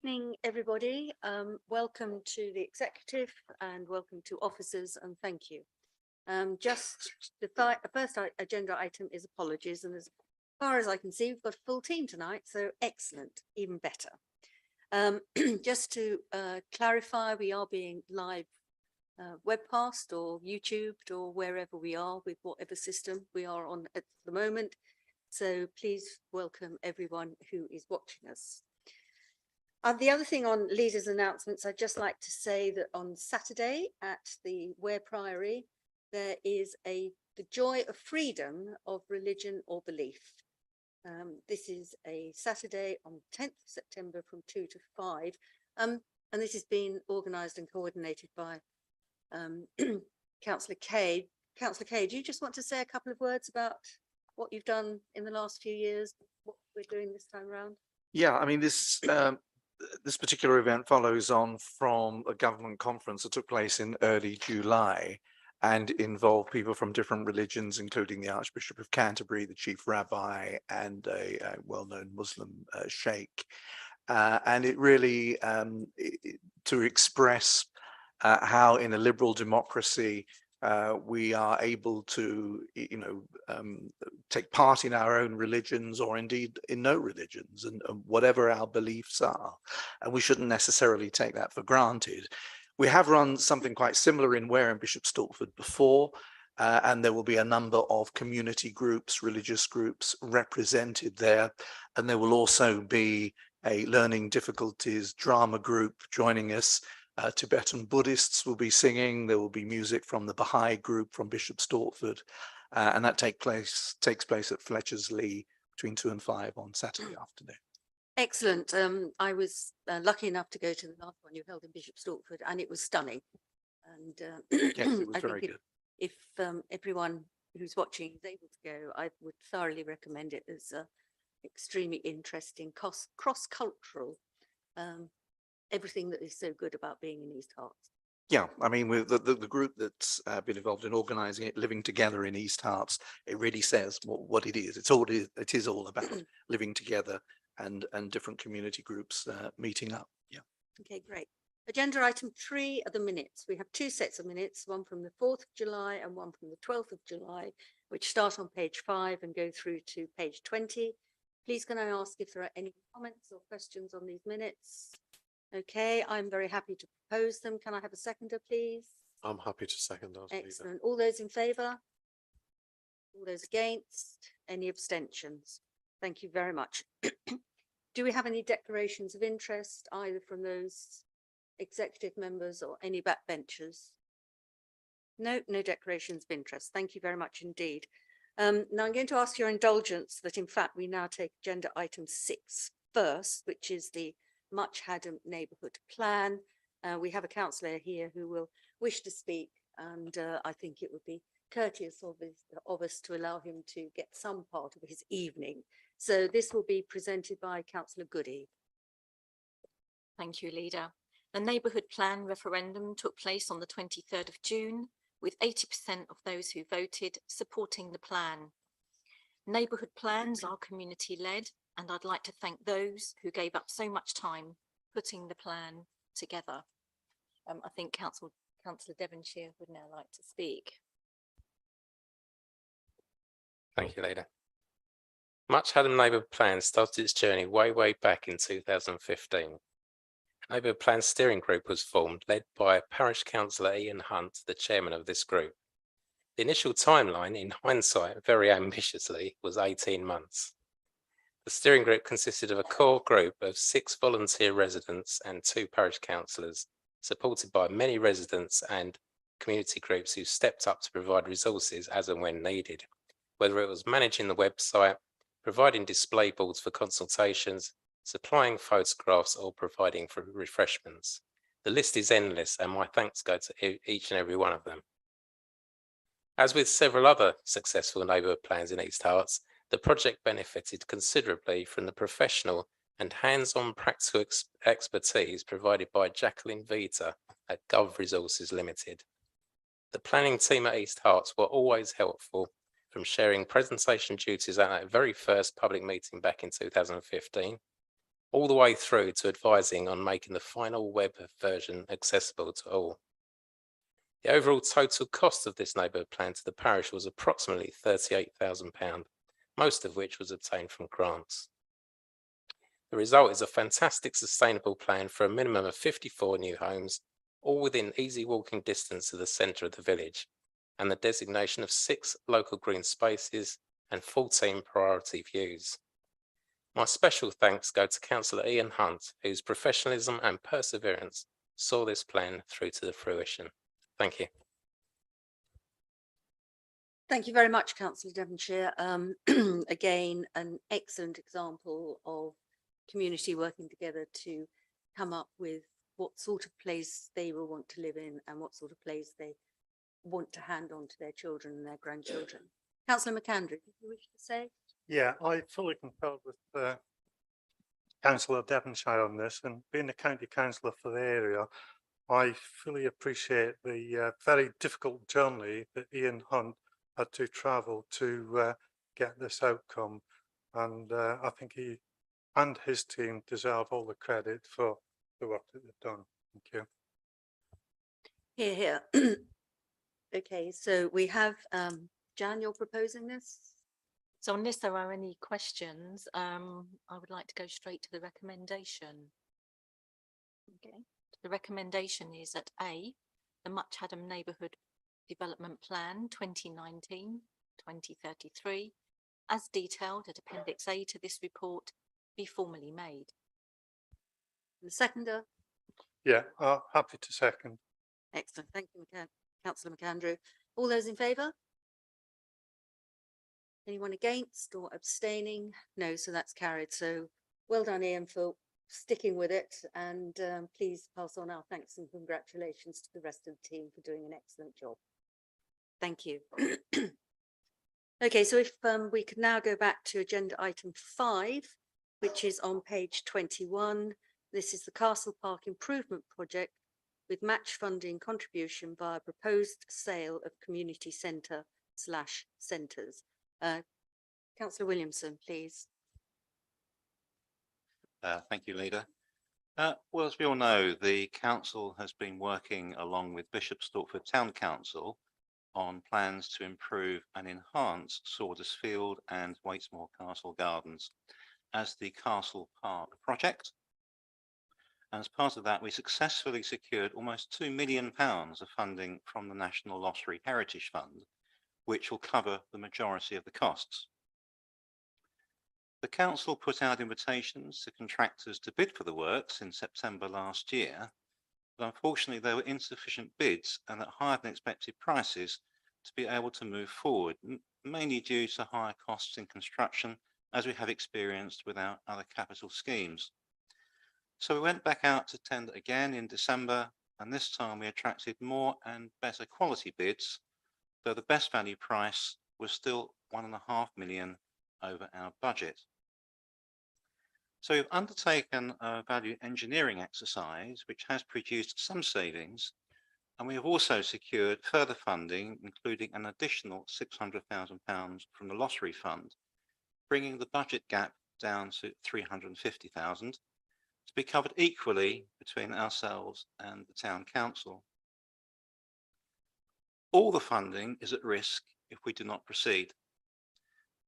evening, everybody. Welcome to the executive and welcome to officers, and thank you. Just the first agenda item is apologies, and as far as I can see, we've got a full team tonight, so excellent, even better. Just to clarify, we are being live webcast or YouTubed or wherever we are with whatever system we are on at the moment. So please welcome everyone who is watching us. The other thing on leaders' announcements, I'd just like to say that on Saturday at the Ware Priory, there is the Joy of Freedom of Religion or Belief. This is a Saturday on 10th of September from 2 to 5. And this has been organised and coordinated by Councillor Cade. Councillor Cade, do you just want to say a couple of words about what you've done in the last few years, what we're doing this time around? Yeah, I mean, this particular event follows on from a government conference that took place in early July and involved people from different religions, including the Archbishop of Canterbury, the chief rabbi, and a well-known Muslim sheikh. And it really to express how in a liberal democracy we are able to, take part in our own religions or indeed in no religions and whatever our beliefs are. And we shouldn't necessarily take that for granted. We have run something quite similar in Ware and Bishop Stortford before, and there will be a number of community groups, religious groups represented there. And there will also be a learning difficulties drama group joining us. Tibetan Buddhists will be singing. There will be music from the Baha'i group from Bishop Stortford, and that takes place at Fletcher's Lee between 2 and 5 on Saturday afternoon. Excellent. I was lucky enough to go to the last one you held in Bishop Stortford, and it was stunning. And yes, it was very good. If everyone who's watching is able to go, I would thoroughly recommend it as extremely interesting, cross-cultural. Everything that is so good about being in East Herts. Yeah, I mean, with the group that's been involved in organising it, living together in East Herts, it really says what it is. It is all about living together and different community groups meeting up. Yeah. Okay, great. Agenda item 3 are the minutes. We have 2 sets of minutes, one from the 4th of July and one from the 12th of July, which start on page 5 and go through to page 20. Please can I ask if there are any comments or questions on these minutes? Okay, I'm very happy to propose them. Can I have a seconder, please? I'm happy to second those. Excellent. All those in favour? All those against? Any abstentions? Thank you very much. Do we have any declarations of interest, either from those executive members or any backbenchers? No declarations of interest. Thank you very much indeed. Now I'm going to ask your indulgence that in fact we now take agenda item 6 first, which is the Much Haddam neighbourhood plan. We have a councillor here who will wish to speak, and I think it would be courteous of us to allow him to get some part of his evening. So this will be presented by Councillor Goody. Thank you, Leader. The neighbourhood plan referendum took place on the 23rd of June, with 80% of those who voted supporting the plan. Neighbourhood plans are community-led, and I'd like to thank those who gave up so much time putting the plan together. I think Councillor Devonshire would now like to speak. Thank you, Leader. Much Haddam Neighbourhood Plan started its journey way back in 2015. Neighbourhood Plan Steering Group was formed, led by Parish Councillor Ian Hunt, the chairman of this group. The initial timeline, in hindsight, very ambitiously, was 18 months. The steering group consisted of a core group of 6 volunteer residents and 2 parish councillors, supported by many residents and community groups who stepped up to provide resources as and when needed, whether it was managing the website, providing display boards for consultations, supplying photographs, or providing for refreshments. The list is endless, and my thanks go to each and every one of them. As with several other successful neighbourhood plans in East Herts, the project benefited considerably from the professional and hands-on practical expertise provided by Jacqueline Vita at Gov Resources Limited. The planning team at East Herts were always helpful, from sharing presentation duties at that very first public meeting back in 2015, all the way through to advising on making the final web version accessible to all. The overall total cost of this neighbourhood plan to the parish was approximately £38,000, most of which was obtained from grants. The result is a fantastic sustainable plan for a minimum of 54 new homes, all within easy walking distance to the centre of the village, and the designation of 6 local green spaces and 14 priority views. My special thanks go to Councillor Ian Hunt, whose professionalism and perseverance saw this plan through to the fruition. Thank you. Thank you very much, Councillor Devonshire. Again, an excellent example of community working together to come up with what sort of place they will want to live in and what sort of place they want to hand on to their children and their grandchildren. Councillor McAndrew, did you wish to say? Yeah, I fully concur with Councillor Devonshire on this, and being a county councillor for the area, I fully appreciate the very difficult journey that Ian Hunt had to travel to get this outcome, and I think he and his team deserve all the credit for the work that they've done. Thank you. Here, here. Okay, so we have, Jan, you're proposing this? So unless there are any questions, I would like to go straight to the recommendation. Okay, the recommendation is at A, the Much Hadham Neighbourhood Development Plan 2019-2033, as detailed at Appendix A to this report, be formally made. The seconder? Yeah, happy to second. Excellent, thank you, Councillor McAndrew. All those in favour? Anyone against or abstaining? No, so that's carried. So well done, Ian, for sticking with it, and please pass on our thanks and congratulations to the rest of the team for doing an excellent job. Thank you. Okay, so if we could now go back to agenda item 5, which is on page 21. This is the Castle Park Improvement Project with match funding contribution via proposed sale of community centre/centres. Councillor Williamson, please. Thank you, Leader. Well, as we all know, the council has been working along with Bishop Stortford Town Council on plans to improve and enhance Sawdust Field and Waitsmore Castle Gardens as the Castle Park project. And as part of that, we successfully secured almost £2 million of funding from the National Lottery Heritage Fund, which will cover the majority of the costs. The council put out invitations to contractors to bid for the works in September last year, but unfortunately there were insufficient bids and at higher than expected prices to be able to move forward, mainly due to higher costs in construction, as we have experienced with our other capital schemes. So we went back out to tender again in December, and this time we attracted more and better quality bids, though the best value price was still £1.5 million over our budget. So we've undertaken a value engineering exercise which has produced some savings, and we have also secured further funding, including an additional £600,000 from the Lottery Fund, bringing the budget gap down to £350,000 to be covered equally between ourselves and the Town Council. All the funding is at risk if we do not proceed.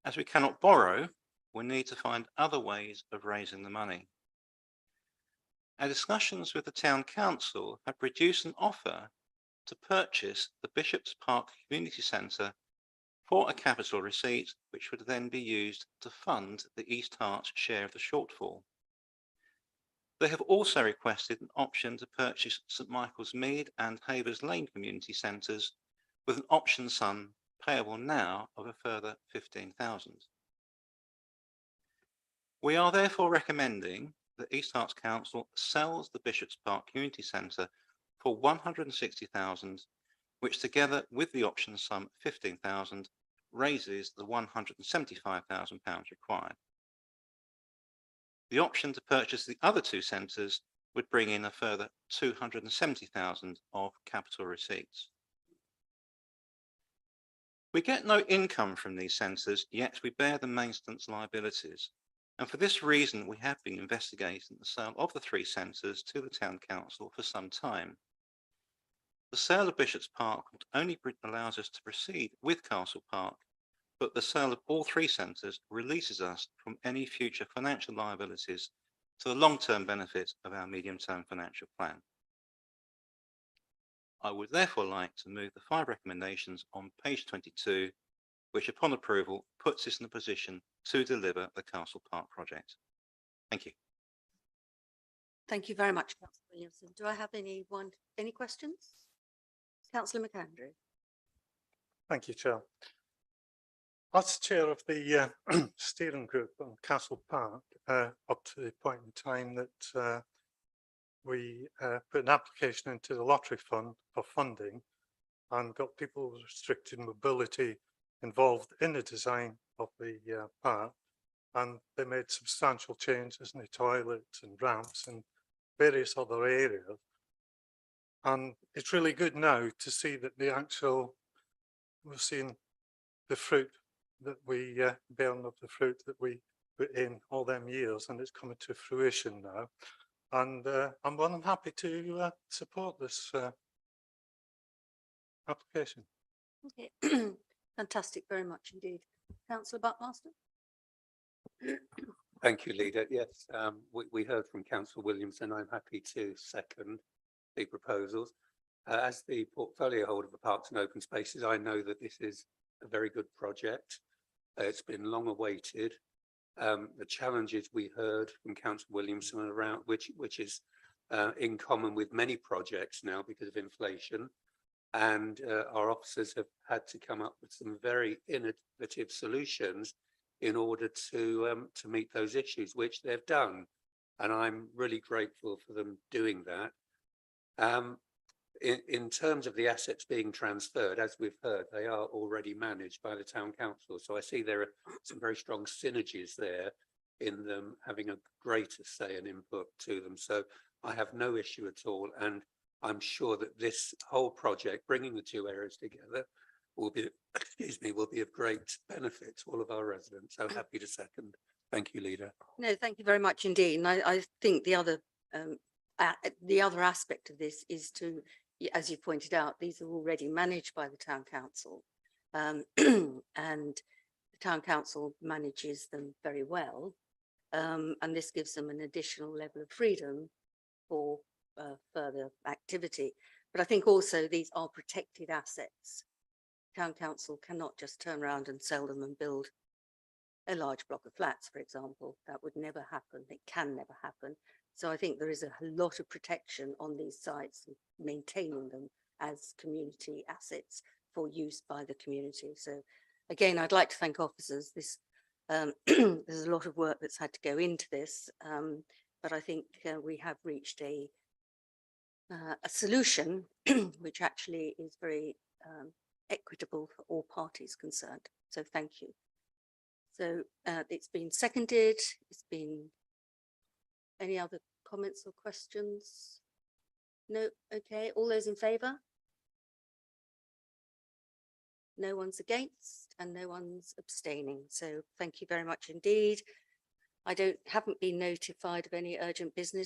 As we cannot borrow, we need to find other ways of raising the money. Our discussions with the Town Council have produced an offer to purchase the Bishop's Park Community Centre for a capital receipt, which would then be used to fund the East Herts share of the shortfall. They have also requested an option to purchase St Michael's Mead and Havers Lane community centres with an option sum payable now of a further £15,000. We are therefore recommending that East Herts Council sells the Bishop's Park Community Centre for £160,000, which together with the option sum £15,000 raises the £175,000 required. The option to purchase the other 2 centres would bring in a further £270,000 of capital receipts. We get no income from these centres, yet we bear the maintenance liabilities. And for this reason, we have been investigating the sale of the 3 centres to the Town Council for some time. The sale of Bishop's Park not only allows us to proceed with Castle Park, but the sale of all 3 centres releases us from any future financial liabilities to the long-term benefit of our medium-term financial plan. I would therefore like to move the 5 recommendations on page 22, which upon approval puts us in a position to deliver the Castle Park project. Thank you. Thank you very much, Councillor Williamson. Do I have any questions? Councillor McAndrew. Thank you, Chair. As chair of the steering group on Castle Park, up to the point in time that we put an application into the lottery fund for funding and got people with restricted mobility involved in the design of the park, and they made substantial changes in the toilets and ramps and various other areas. And it's really good now to see that we're seeing the fruit that we bearing of the fruit that we put in all them years, and it's coming to fruition now. And I'm more than happy to support this application. Okay. Fantastic, very much indeed. Councillor Buckmaster. Thank you, Leader. Yes, we heard from Councillor Williamson. I'm happy to second the proposals. As the portfolio holder for Parks and Open Spaces, I know that this is a very good project. It's been long awaited. The challenges we heard from Councillor Williamson around, which is in common with many projects now because of inflation, and our officers have had to come up with some very innovative solutions in order to meet those issues, which they've done, and I'm really grateful for them doing that. In terms of the assets being transferred, as we've heard, they are already managed by the Town Council. So I see there are some very strong synergies there in them having a greater say and input to them. So I have no issue at all. And I'm sure that this whole project, bringing the 2 areas together, will be, will be of great benefit to all of our residents. So happy to second. Thank you, Leader. No, thank you very much indeed. And I think the other aspect of this is to, as you pointed out, these are already managed by the Town Council, and the Town Council manages them very well, and this gives them an additional level of freedom for further activity. But I think also these are protected assets. Town Council cannot just turn around and sell them and build a large block of flats, for example. That would never happen. It can never happen. So I think there is a lot of protection on these sites, maintaining them as community assets for use by the community. So again, I'd like to thank officers. This there's a lot of work that's had to go into this, but I think we have reached a solution which actually is very equitable for all parties concerned. So thank you. So it's been seconded. It's been. Any other comments or questions? No. Okay. All those in favour? No one's against and no one's abstaining. So thank you very much indeed. I haven't been notified of any urgent business.